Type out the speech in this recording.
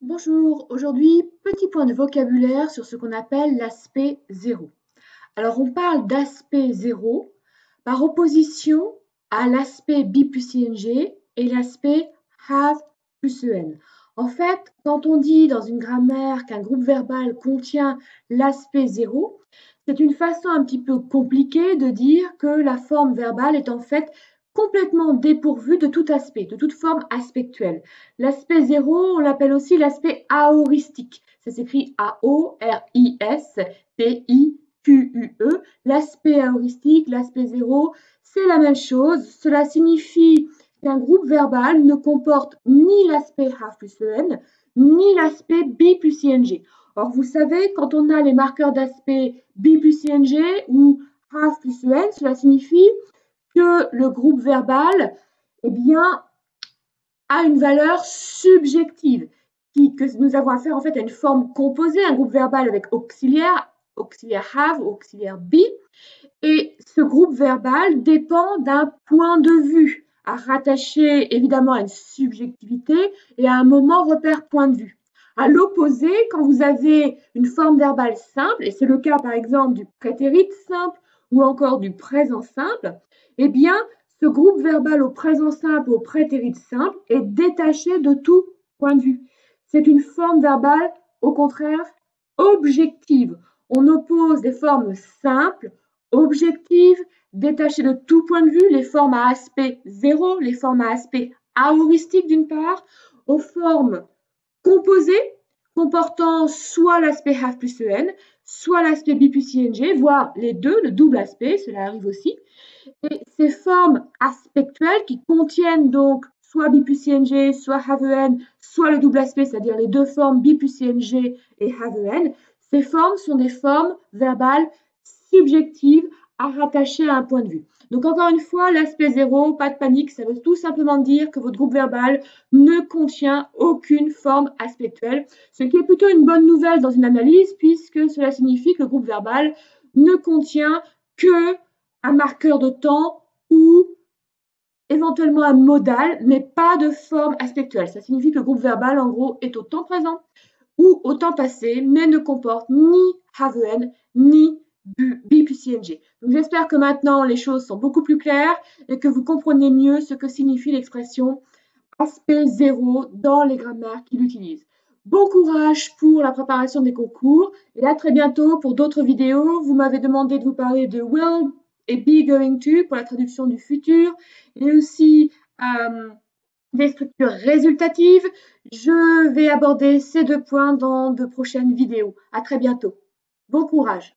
Bonjour, aujourd'hui, petit point de vocabulaire sur ce qu'on appelle l'aspect zéro. Alors, on parle d'aspect zéro par opposition à l'aspect be plus ing et l'aspect have plus en. En fait, quand on dit dans une grammaire qu'un groupe verbal contient l'aspect zéro, c'est une façon un petit peu compliquée de dire que la forme verbale est en fait complètement dépourvue de tout aspect, de toute forme aspectuelle. L'aspect zéro, on l'appelle aussi l'aspect aoristique. Ça s'écrit A-O-R-I-S-T-I-Q-U-E. L'aspect aoristique, l'aspect zéro, c'est la même chose. Cela signifie qu'un groupe verbal ne comporte ni l'aspect have plus en, ni l'aspect be plus ing. Or, vous savez, quand on a les marqueurs d'aspect be plus ing ou have plus en, cela signifie que le groupe verbal, eh bien, a une valeur subjective, que nous avons affaire en fait à une forme composée, un groupe verbal avec auxiliaire have, auxiliaire be, et ce groupe verbal dépend d'un point de vue, à rattacher évidemment à une subjectivité et à un moment repère point de vue. À l'opposé, quand vous avez une forme verbale simple, et c'est le cas par exemple du prétérit simple ou encore du présent simple, eh bien, ce groupe verbal au présent simple ou au prétérit simple est détaché de tout point de vue. C'est une forme verbale, au contraire, objective. On oppose des formes simples, objectives, détachées de tout point de vue, les formes à aspect zéro, les formes à aspect aoristique d'une part, aux formes composées comportant soit l'aspect have plus en, soit l'aspect be plus ing, voire les deux, le double aspect, cela arrive aussi. Et ces formes aspectuelles qui contiennent donc soit be plus ing, soit have en, soit le double aspect, c'est-à-dire les deux formes be plus ing et have en, ces formes sont des formes verbales subjectives à rattacher à un point de vue. Donc encore une fois, l'aspect zéro, pas de panique, ça veut tout simplement dire que votre groupe verbal ne contient aucune forme aspectuelle, ce qui est plutôt une bonne nouvelle dans une analyse puisque cela signifie que le groupe verbal ne contient que un marqueur de temps ou éventuellement un modal, mais pas de forme aspectuelle. Ça signifie que le groupe verbal, en gros, est au temps présent ou au temps passé, mais ne comporte ni have en, ni be plus ing. Donc j'espère que maintenant les choses sont beaucoup plus claires et que vous comprenez mieux ce que signifie l'expression aspect zéro dans les grammaires qu'il utilise. Bon courage pour la préparation des concours et à très bientôt pour d'autres vidéos. Vous m'avez demandé de vous parler de will et be going to pour la traduction du futur et aussi des structures résultatives. Je vais aborder ces deux points dans de prochaines vidéos. À très bientôt. Bon courage.